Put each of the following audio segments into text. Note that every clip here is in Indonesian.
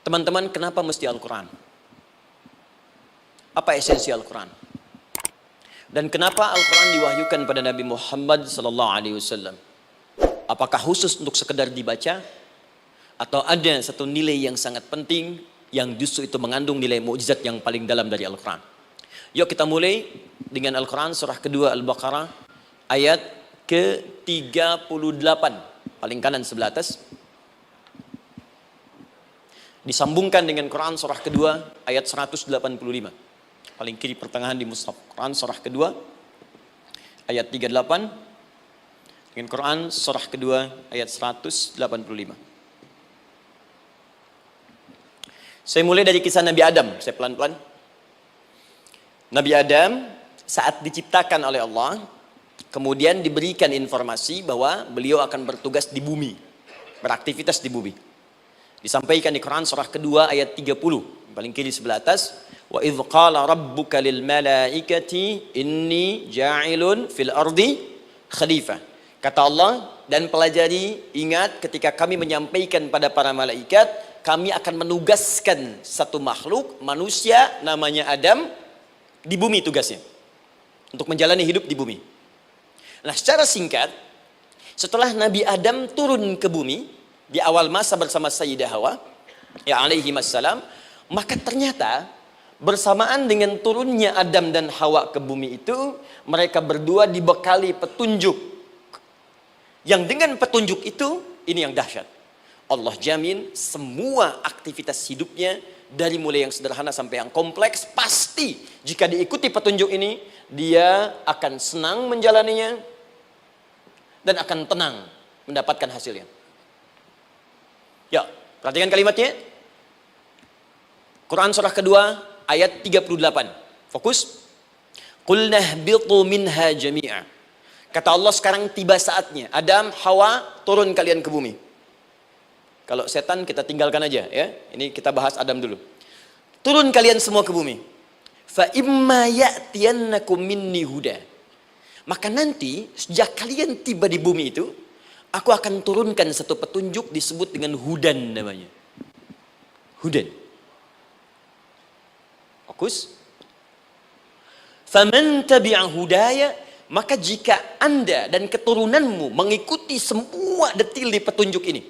Teman-teman, kenapa mesti Al-Quran? Apa esensi Al-Quran? Dan kenapa Al-Quran diwahyukan pada Nabi Muhammad SAW? Apakah khusus untuk sekedar dibaca? Atau ada satu nilai yang sangat penting yang justru itu mengandung nilai mukjizat yang paling dalam dari Al-Quran? Yuk kita mulai dengan Al-Quran surah kedua Al-Baqarah ayat ke-38. Paling kanan sebelah atas. Disambungkan dengan Quran surah kedua ayat 185. Paling kiri pertengahan di mushaf. Quran surah kedua ayat 38 dengan Quran surah kedua ayat 185. Saya mulai dari kisah Nabi Adam. Saya pelan-pelan. Nabi Adam saat diciptakan oleh Allah, kemudian diberikan informasi bahwa beliau akan bertugas di bumi, beraktivitas di bumi. Disampaikan di Quran surah kedua ayat 30, paling kiri sebelah atas. Wa idh qala rabbuka lil malaikati inni ja'ilun fil ardi khalifah. Kata Allah, dan pelajari, ingat ketika kami menyampaikan pada para malaikat, kami akan menugaskan satu makhluk manusia namanya Adam di bumi tugasnya untuk menjalani hidup di bumi. Nah, secara singkat, setelah Nabi Adam turun ke bumi di awal masa bersama Sayyidah Hawa ya alaihi wassalam, maka ternyata bersamaan dengan turunnya Adam dan Hawa ke bumi itu, mereka berdua dibekali petunjuk, yang dengan petunjuk itu, ini yang dahsyat, Allah jamin semua aktivitas hidupnya dari mulai yang sederhana sampai yang kompleks, pasti jika diikuti petunjuk ini, dia akan senang menjalaninya dan akan tenang mendapatkan hasilnya. Ya, perhatikan kalimatnya. Quran surah kedua ayat 38. Fokus. Qul nahbitu minha jami'a. Kata Allah, sekarang tiba saatnya. Adam, Hawa, turun kalian ke bumi. Kalau setan kita tinggalkan aja ya. Ini kita bahas Adam dulu. Turun kalian semua ke bumi. Fa imma ya'tiyannakum minni huda. Maka nanti sejak kalian tiba di bumi itu, aku akan turunkan satu petunjuk disebut dengan hudan namanya. Hudan. Fokus. Faman tabi'a hudaya, maka jika Anda dan keturunanmu mengikuti semua detil di petunjuk ini,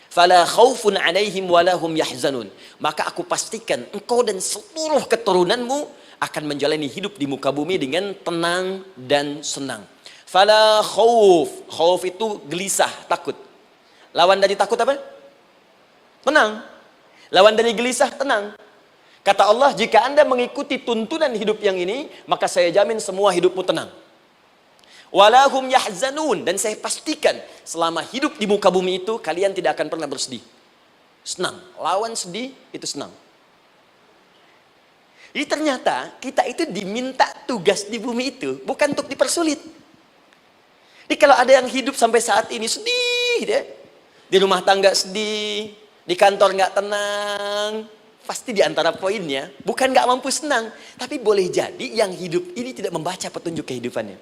fala khaufun 'alaihim wala hum yahzanun, maka aku pastikan engkau dan seluruh keturunanmu akan menjalani hidup di muka bumi dengan tenang dan senang. Fala khauf. Khauf itu gelisah, takut. Lawan dari takut apa? Tenang. Lawan dari gelisah, tenang. Kata Allah, jika Anda mengikuti tuntunan hidup yang ini, maka saya jamin semua hidupmu tenang. Walahum yahzanun, dan saya pastikan selama hidup di muka bumi itu, kalian tidak akan pernah bersedih. Senang. Lawan sedih, itu senang. Jadi ternyata kita itu diminta tugas di bumi itu bukan untuk dipersulit. Jadi kalau ada yang hidup sampai saat ini sedih, ya, di rumah tangga sedih, di kantor nggak tenang, pasti di antara poinnya bukan nggak mampu senang, tapi boleh jadi yang hidup ini tidak membaca petunjuk kehidupannya.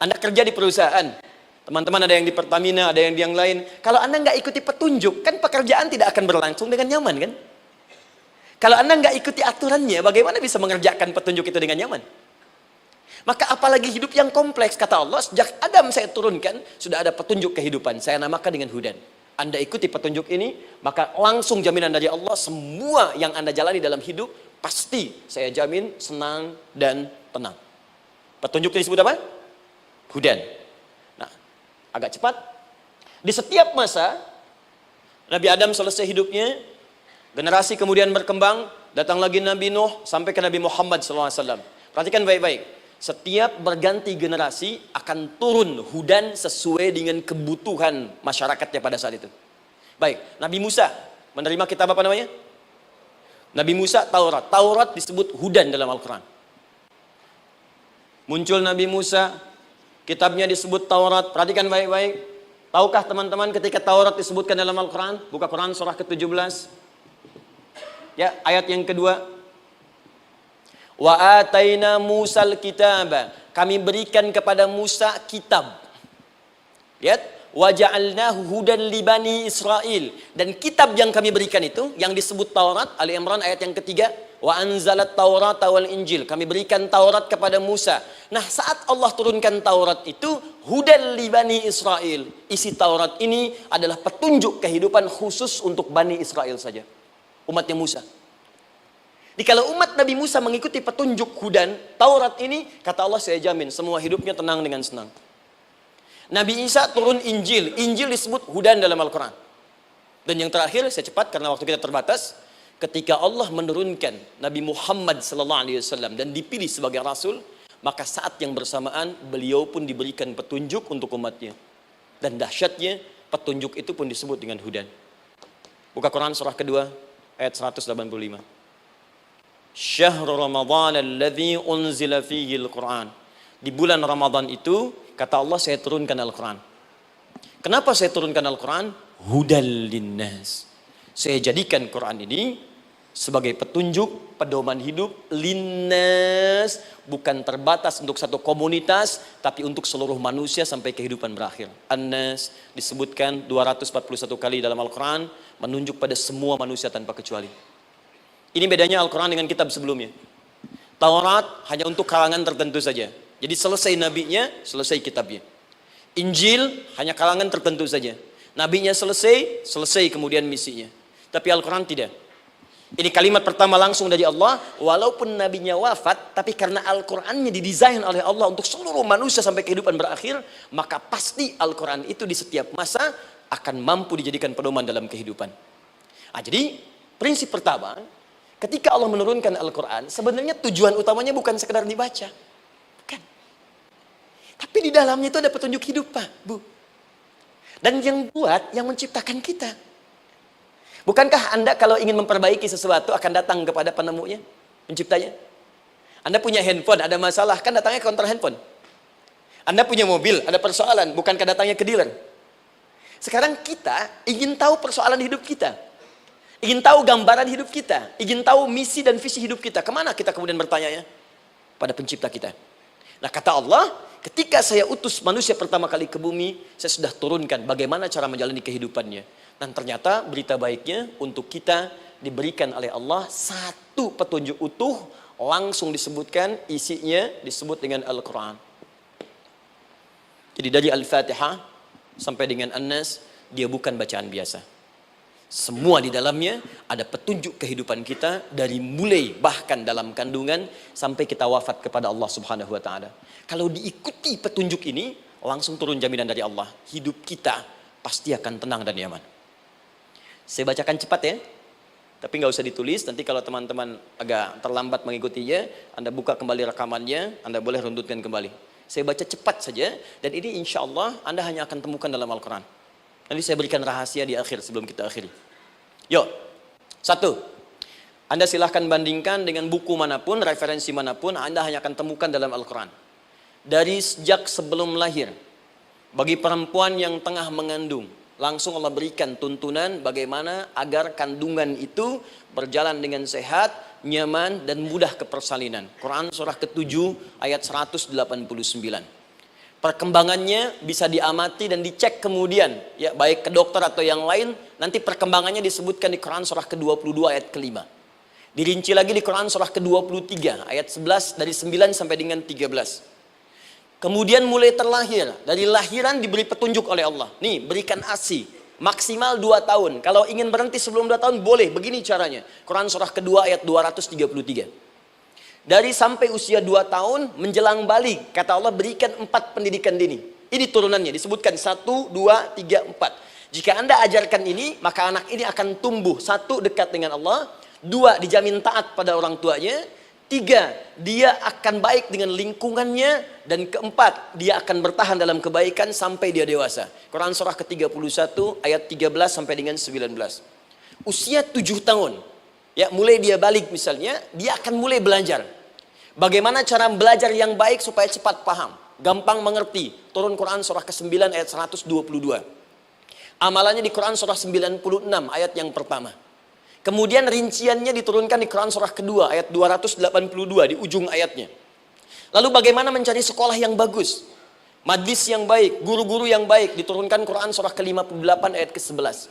Anda kerja di perusahaan, teman-teman ada yang di Pertamina, ada yang di yang lain. Kalau Anda nggak ikuti petunjuk, kan pekerjaan tidak akan berlangsung dengan nyaman, kan? Kalau Anda nggak ikuti aturannya, bagaimana bisa mengerjakan petunjuk itu dengan nyaman? Maka apalagi hidup yang kompleks, kata Allah, sejak Adam saya turunkan, sudah ada petunjuk kehidupan. Saya namakan dengan hudan. Anda ikuti petunjuk ini, maka langsung jaminan dari Allah, semua yang Anda jalani dalam hidup, pasti saya jamin senang dan tenang. Petunjuk ini disebut apa? Hudan. Nah, agak cepat. Di setiap masa, Nabi Adam selesai hidupnya, generasi kemudian berkembang, datang lagi Nabi Nuh, sampai ke Nabi Muhammad SAW. Perhatikan baik-baik. Setiap berganti generasi akan turun hudan sesuai dengan kebutuhan masyarakatnya pada saat itu. Baik, Nabi Musa menerima kitab apa namanya? Nabi Musa, Taurat. Taurat disebut hudan dalam Al-Quran. Muncul Nabi Musa, kitabnya disebut Taurat. Perhatikan baik-baik. Tahukah teman-teman ketika Taurat disebutkan dalam Al-Quran? Buka Quran surah ke-17. Ya, ayat yang kedua. Wa ataina Musal kitaba. Kami berikan kepada Musa kitab. Lihat, wa ja'alnahu hudan li bani Israil. Dan kitab yang kami berikan itu yang disebut Taurat, Ali Imran ayat yang ketiga, wa anzalat Taurata wal Injil. Kami berikan Taurat kepada Musa. Nah, saat Allah turunkan Taurat itu hudan li bani Israil. Isi Taurat ini adalah petunjuk kehidupan khusus untuk Bani Israel saja. Umatnya Musa. Jadi kalau umat Nabi Musa mengikuti petunjuk hudan, Taurat ini, kata Allah, saya jamin semua hidupnya tenang dengan senang. Nabi Isa turun Injil. Injil disebut hudan dalam Al-Quran. Dan yang terakhir, saya cepat karena waktu kita terbatas, ketika Allah menurunkan Nabi Muhammad SAW dan dipilih sebagai Rasul, maka saat yang bersamaan beliau pun diberikan petunjuk untuk umatnya. Dan dahsyatnya, petunjuk itu pun disebut dengan hudan. Buka Quran surah kedua, ayat 185. Syahrul Ramadan alladzi unzila fihi al-Quran. Di bulan Ramadan itu, kata Allah, saya turunkan Al-Quran. Kenapa saya turunkan Al-Quran? Hudal linnas. Saya jadikan Quran ini sebagai petunjuk, pedoman hidup linnas, bukan terbatas untuk satu komunitas, tapi untuk seluruh manusia sampai kehidupan berakhir. An-Nas disebutkan 241 kali dalam Al-Quran, menunjuk pada semua manusia tanpa kecuali. Ini bedanya Al-Quran dengan kitab sebelumnya. Taurat hanya untuk kalangan tertentu saja. Jadi selesai nabinya, selesai kitabnya. Injil hanya kalangan tertentu saja. Nabinya selesai, selesai kemudian misinya. Tapi Al-Quran tidak. Ini kalimat pertama langsung dari Allah. Walaupun nabinya wafat, tapi karena Al-Qurannya didesain oleh Allah untuk seluruh manusia sampai kehidupan berakhir, maka pasti Al-Quran itu di setiap masa akan mampu dijadikan pedoman dalam kehidupan. Nah, jadi prinsip pertama, ketika Allah menurunkan Al-Quran, sebenarnya tujuan utamanya bukan sekedar dibaca. Bukan. Tapi di dalamnya itu ada petunjuk hidup, Pak, Bu. Dan yang buat, yang menciptakan kita. Bukankah Anda kalau ingin memperbaiki sesuatu akan datang kepada penemunya, penciptanya? Anda punya handphone, ada masalah, kan datangnya ke counter handphone. Anda punya mobil, ada persoalan, bukankah datangnya ke dealer? Sekarang kita ingin tahu persoalan hidup kita. Ingin tahu gambaran hidup kita, ingin tahu misi dan visi hidup kita. Kemana kita kemudian bertanya? Pada pencipta kita. Nah, kata Allah, ketika saya utus manusia pertama kali ke bumi, saya sudah turunkan bagaimana cara menjalani kehidupannya. Dan ternyata berita baiknya untuk kita diberikan oleh Allah satu petunjuk utuh, langsung disebutkan, isinya disebut dengan Al-Quran. Jadi dari Al-Fatihah sampai dengan An-Nas, dia bukan bacaan biasa. Semua di dalamnya ada petunjuk kehidupan kita dari mulai bahkan dalam kandungan sampai kita wafat kepada Allah Subhanahu wa taala. Kalau diikuti petunjuk ini, langsung turun jaminan dari Allah. Hidup kita pasti akan tenang dan nyaman. Saya bacakan cepat ya. Tapi nggak usah ditulis, nanti kalau teman-teman agak terlambat mengikutinya, Anda buka kembali rekamannya, Anda boleh runtutkan kembali. Saya baca cepat saja, dan ini insya Allah Anda hanya akan temukan dalam Al-Quran. Nanti saya berikan rahasia di akhir sebelum kita akhiri. Yuk, satu. Anda silahkan bandingkan dengan buku manapun, referensi manapun, Anda hanya akan temukan dalam Al-Quran. Dari sejak sebelum lahir, bagi perempuan yang tengah mengandung, langsung Allah berikan tuntunan bagaimana agar kandungan itu berjalan dengan sehat, nyaman, dan mudah ke persalinan. Quran surah ke-7 ayat 189. Perkembangannya bisa diamati dan dicek kemudian, ya baik ke dokter atau yang lain. Nanti perkembangannya disebutkan di Quran surah ke-22 ayat ke-5. Dirinci lagi di Quran surah ke-23 ayat 11 dari 9 sampai dengan 13. Kemudian mulai terlahir, dari lahiran diberi petunjuk oleh Allah. Nih, berikan ASI maksimal 2 tahun. Kalau ingin berhenti sebelum 2 tahun boleh, begini caranya. Quran surah ke-2 ayat 233. Dari sampai usia 2 tahun menjelang balik, kata Allah berikan 4 pendidikan dini. Ini turunannya disebutkan 1, 2, 3, 4. Jika Anda ajarkan ini, maka anak ini akan tumbuh. 1, dekat dengan Allah. 2, dijamin taat pada orang tuanya. 3, dia akan baik dengan lingkungannya. Dan 4, dia akan bertahan dalam kebaikan sampai dia dewasa. Quran surah ke-31 ayat 13 sampai dengan 19. Usia 7 tahun. Ya, mulai dia balik misalnya, dia akan mulai belajar. Bagaimana cara belajar yang baik supaya cepat paham, gampang mengerti. Turun Quran surah ke-9 ayat 122. Amalannya di Quran surah 96 ayat yang pertama. Kemudian rinciannya diturunkan di Quran surah kedua ayat 282 di ujung ayatnya. Lalu bagaimana mencari sekolah yang bagus? Majlis yang baik, guru-guru yang baik. Diturunkan Quran surah ke-58 ayat ke-11.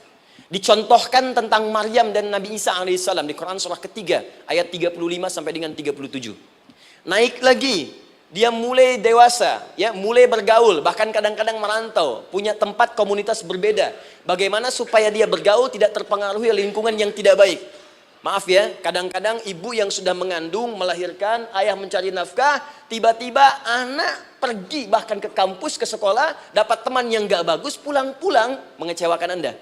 Dicontohkan tentang Maryam dan Nabi Isa alaihissalam di Quran surah ketiga ayat 35 sampai dengan 37. Naik lagi, dia mulai dewasa, ya, mulai bergaul, bahkan kadang-kadang merantau, punya tempat komunitas berbeda. Bagaimana supaya dia bergaul tidak terpengaruhi oleh lingkungan yang tidak baik. Maaf ya, kadang-kadang ibu yang sudah mengandung, melahirkan, ayah mencari nafkah, tiba-tiba anak pergi bahkan ke kampus, ke sekolah, dapat teman yang gak bagus, pulang-pulang mengecewakan Anda.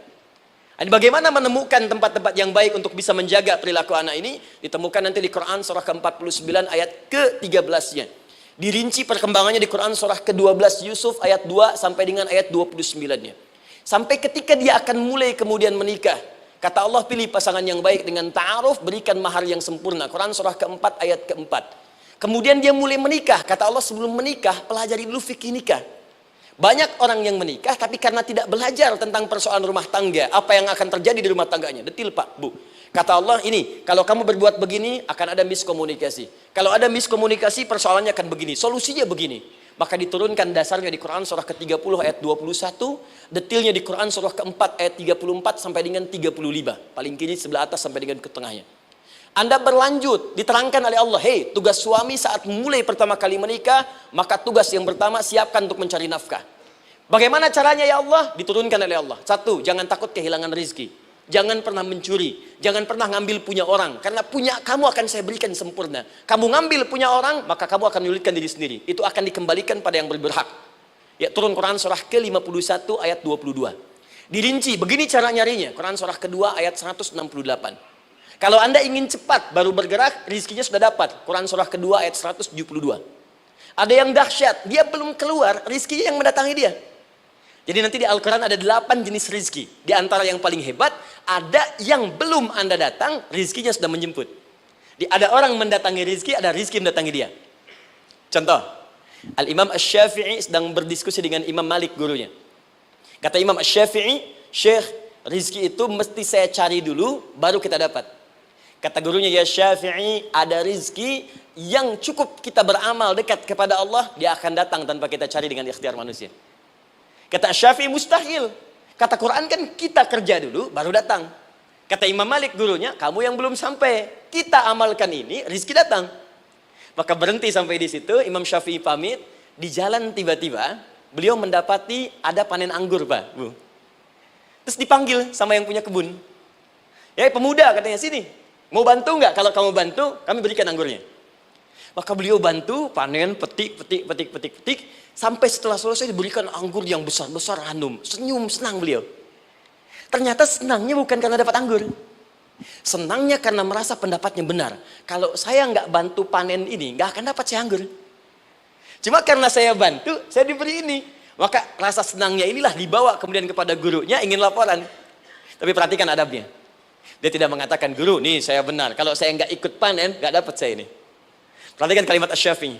Dan bagaimana menemukan tempat-tempat yang baik untuk bisa menjaga perilaku anak ini? Ditemukan nanti di Quran surah ke-49 ayat ke-13-nya. Dirinci perkembangannya di Quran surah ke-12 Yusuf ayat 2 sampai dengan ayat 29-nya. Sampai ketika dia akan mulai kemudian menikah. Kata Allah, pilih pasangan yang baik dengan ta'aruf, berikan mahar yang sempurna. Quran surah ke-4 ayat ke-4. Kemudian dia mulai menikah. Kata Allah, sebelum menikah, pelajari dulu fikih nikah. Banyak orang yang menikah, tapi karena tidak belajar tentang persoalan rumah tangga, apa yang akan terjadi di rumah tangganya. Detil Pak, Bu. Kata Allah, ini, kalau kamu berbuat begini, akan ada miskomunikasi. Kalau ada miskomunikasi, persoalannya akan begini. Solusinya begini. Maka diturunkan dasarnya di Quran surah ke-30 ayat 21, detilnya di Quran surah ke-4 ayat 34 sampai dengan 35. Paling kiri sebelah atas sampai dengan ke tengahnya. Anda berlanjut, diterangkan oleh Allah, hei, tugas suami saat mulai pertama kali menikah, maka tugas yang pertama siapkan untuk mencari nafkah. Bagaimana caranya ya Allah? Diturunkan oleh Allah. Satu, jangan takut kehilangan rezeki. Jangan pernah mencuri, jangan pernah ngambil punya orang, karena punya kamu akan saya berikan sempurna. Kamu ngambil punya orang, maka kamu akan menyulitkan diri sendiri. Itu akan dikembalikan pada yang berhak. Ya, turun Quran surah ke-51 ayat 22. Dirinci, begini cara nyarinya. Quran surah kedua ayat 168. Kalau Anda ingin cepat baru bergerak, rizkinya sudah dapat. Quran surah kedua ayat 172. Ada yang dahsyat, dia belum keluar, rizkinya yang mendatangi dia. Jadi nanti di Al-Quran ada 8 jenis rizki. Di antara yang paling hebat, ada yang belum Anda datang, rizkinya sudah menjemput. Ada orang mendatangi rizki, ada rizki mendatangi dia. Contoh, Al-Imam Asy-Syafi'i sedang berdiskusi dengan Imam Malik, gurunya. Kata Imam Asy-Syafi'i, Syekh, rizki itu mesti saya cari dulu, baru kita dapat. Kata gurunya, ya Syafi'i, ada rizki yang cukup kita beramal dekat kepada Allah, dia akan datang tanpa kita cari dengan ikhtiar manusia. Kata Syafi'i, mustahil. Kata Quran kan kita kerja dulu baru datang. Kata Imam Malik gurunya, kamu yang belum sampai. Kita amalkan ini, rizki datang. Maka berhenti sampai di situ, Imam Syafi'i pamit. Di jalan tiba-tiba, beliau mendapati ada panen anggur, Pak, Bu. Terus dipanggil sama yang punya kebun. Ya, pemuda katanya, sini. Mau bantu nggak? Kalau kamu bantu, kami berikan anggurnya. Maka beliau bantu, panen, petik. Sampai setelah selesai diberikan anggur yang besar-besar, hanum. Senyum, senang beliau. Ternyata senangnya bukan karena dapat anggur. Senangnya karena merasa pendapatnya benar. Kalau saya nggak bantu panen ini, nggak akan dapat si anggur. Cuma karena saya bantu, saya diberi ini. Maka rasa senangnya inilah dibawa kemudian kepada gurunya, ingin laporan. Tapi perhatikan adabnya. Dia tidak mengatakan, guru, nih saya benar. Kalau saya nggak ikut panen, nggak dapat saya ini. Perhatikan kalimat Asy-Syafi'i.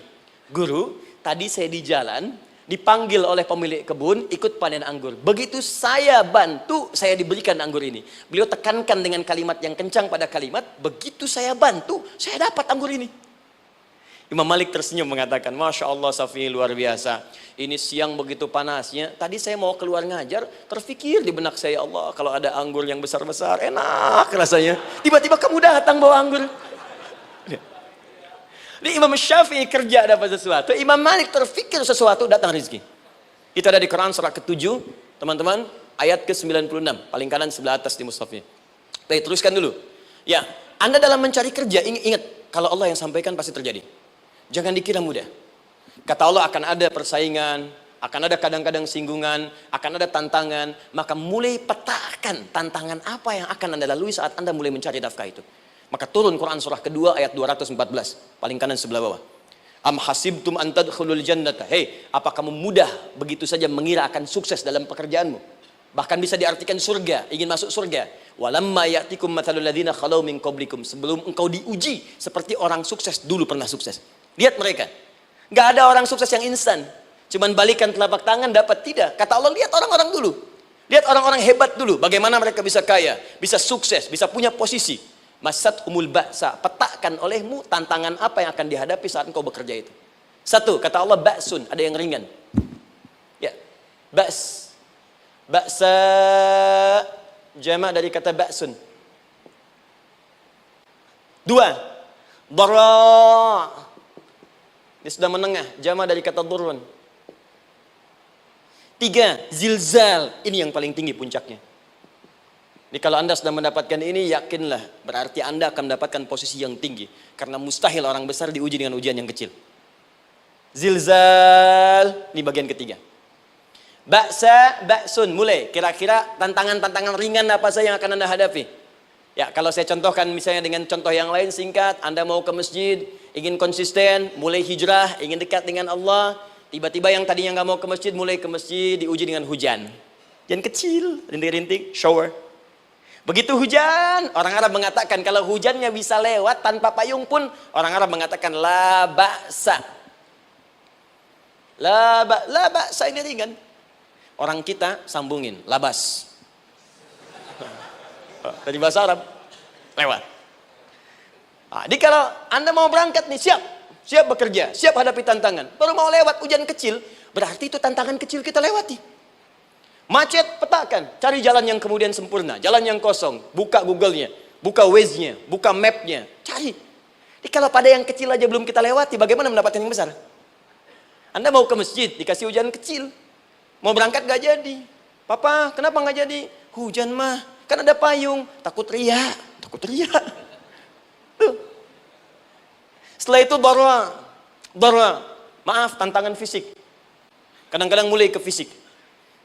Guru, tadi saya di jalan, dipanggil oleh pemilik kebun, ikut panen anggur. Begitu saya bantu, saya diberikan anggur ini. Beliau tekankan dengan kalimat yang kencang pada kalimat, begitu saya bantu, saya dapat anggur ini. Imam Malik tersenyum mengatakan, Masya Allah Syafi'i, luar biasa. Ini siang begitu panasnya, tadi saya mau keluar ngajar, terfikir di benak saya, Allah, kalau ada anggur yang besar-besar, enak rasanya. Tiba-tiba kamu datang bawa anggur. Jadi Imam Syafi'i kerja dapat sesuatu, Imam Malik terfikir sesuatu, datang rezeki. Itu ada di Quran surah ke-7, teman-teman, ayat ke-96, paling kanan sebelah atas di mushafnya. Baik, teruskan dulu. Ya, Anda dalam mencari kerja, ingat, kalau Allah yang sampaikan pasti terjadi. Jangan dikira mudah. Kata Allah akan ada persaingan, akan ada kadang-kadang singgungan, akan ada tantangan, maka mulai petakan tantangan apa yang akan Anda lalui saat Anda mulai mencari nafkah itu. Maka turun Quran surah kedua ayat 214, paling kanan sebelah bawah. Am hasibtum an tadkhulul jannata. Hei, apa kamu mudah begitu saja mengira akan sukses dalam pekerjaanmu? Bahkan bisa diartikan surga, ingin masuk surga. Walamma ya'tikum mathalul ladzina khalau min qablikum. Sebelum engkau diuji seperti orang sukses dulu pernah sukses. Lihat mereka. Enggak ada orang sukses yang instan. Cuman balikan telapak tangan dapat, tidak. Kata Allah, lihat orang-orang dulu. Lihat orang-orang hebat dulu, bagaimana mereka bisa kaya, bisa sukses, bisa punya posisi. Masat umul ba'sa, petakan olehmu tantangan apa yang akan dihadapi saat engkau bekerja itu. Satu, kata Allah, ba'sun, ada yang ringan. Ba's. Ba'sa jamak dari kata ba'sun. 2. Dara. Ini sudah menengah, jamak dari kata durun. 3. Zilzal. Ini yang paling tinggi puncaknya. Jadi kalau Anda sudah mendapatkan ini, yakinlah, berarti Anda akan mendapatkan posisi yang tinggi. Karena mustahil orang besar diuji dengan ujian yang kecil. Zilzal, ini bagian ketiga. Ba'sa, ba'sun, mulai. Kira-kira tantangan-tantangan ringan apa saja yang akan Anda hadapi? Ya, kalau saya contohkan misalnya dengan contoh yang lain singkat, Anda mau ke masjid, ingin konsisten, mulai hijrah, ingin dekat dengan Allah, tiba-tiba yang tadinya nggak mau ke masjid, mulai ke masjid, diuji dengan hujan. Hujan kecil, rintik-rintik, shower. Begitu hujan, orang Arab mengatakan kalau hujannya bisa lewat tanpa payung pun, orang Arab mengatakan la ba'sa. La ba'sa ini ringan. Orang kita sambungin, labas. Dari bahasa Arab lewat. Nah, jadi kalau Anda mau berangkat nih, siap bekerja, siap hadapi tantangan. Baru mau lewat hujan kecil, berarti itu tantangan kecil kita lewati. Macet, petakan, cari jalan yang kemudian sempurna, jalan yang kosong, buka Google-nya, buka Waze-nya, buka map-nya, cari. Jadi kalau pada yang kecil aja belum kita lewati, bagaimana mendapatkan yang besar? Anda mau ke masjid, dikasih hujan kecil, mau berangkat gak jadi. Papa, kenapa gak jadi? Hujan mah. Kan ada payung, takut riak. Tuh. Setelah itu darwa. Maaf, tantangan fisik. Kadang-kadang mulai ke fisik.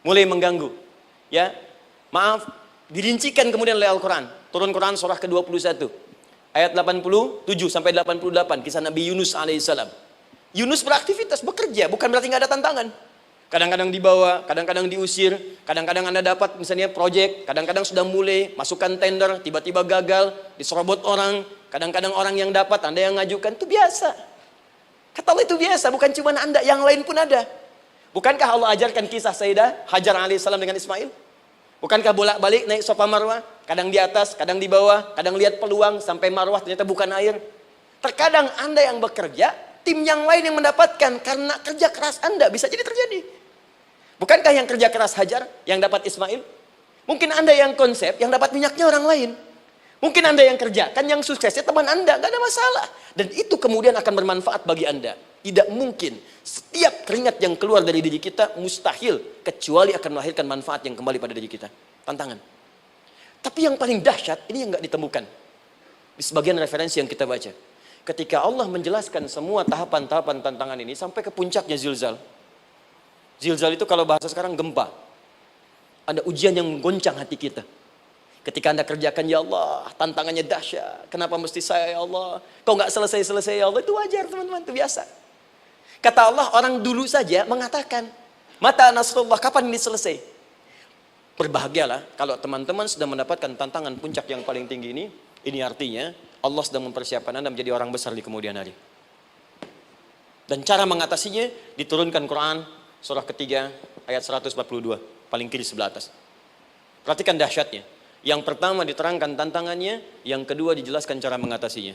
Mulai mengganggu. Ya. Maaf, dirincikan kemudian oleh Al-Quran. Turun Quran surah ke-21. Ayat 87 sampai 88. Kisah Nabi Yunus alaihissalam. Yunus beraktivitas, bekerja. Bukan berarti nggak ada tantangan. Kadang-kadang dibawa, kadang-kadang diusir, kadang-kadang Anda dapat misalnya proyek, kadang-kadang sudah mulai, masukkan tender, tiba-tiba gagal, diserobot orang, kadang-kadang orang yang dapat, Anda yang ngajukan, itu biasa. Kata Allah itu biasa, bukan cuma Anda, yang lain pun ada. Bukankah Allah ajarkan kisah Sayyidah Hajar alaihissalam dengan Ismail? Bukankah bolak-balik naik Safa Marwah, kadang di atas, kadang di bawah, kadang lihat peluang, sampai Marwah ternyata bukan air. Terkadang Anda yang bekerja, tim yang lain yang mendapatkan, karena kerja keras Anda, bisa jadi terjadi. Bukankah yang kerja keras Hajar yang dapat Ismail? Mungkin Anda yang konsep, yang dapat minyaknya orang lain. Mungkin Anda yang kerja, kan yang suksesnya teman Anda, gak ada masalah. Dan itu kemudian akan bermanfaat bagi Anda. Tidak mungkin setiap keringat yang keluar dari diri kita mustahil, kecuali akan melahirkan manfaat yang kembali pada diri kita. Tantangan. Tapi yang paling dahsyat, ini yang gak ditemukan. Di sebagian referensi yang kita baca. Ketika Allah menjelaskan semua tahapan-tahapan tantangan ini, sampai ke puncaknya zilzal. Zilzal itu kalau bahasa sekarang gempa. Ada ujian yang menggoncang hati kita. Ketika Anda kerjakan, ya Allah, tantangannya dahsyat. Kenapa mesti saya, ya Allah? Kok nggak selesai-selesai, ya Allah? Itu wajar, teman-teman, itu biasa. Kata Allah, orang dulu saja mengatakan, mata nasrullah, kapan ini selesai? Berbahagialah kalau teman-teman sudah mendapatkan tantangan puncak yang paling tinggi ini. Ini artinya Allah sedang mempersiapkan Anda menjadi orang besar di kemudian hari. Dan cara mengatasinya diturunkan Quran surah ketiga ayat 142, paling kiri sebelah atas. Perhatikan dahsyatnya. Yang pertama diterangkan tantangannya, yang kedua dijelaskan cara mengatasinya.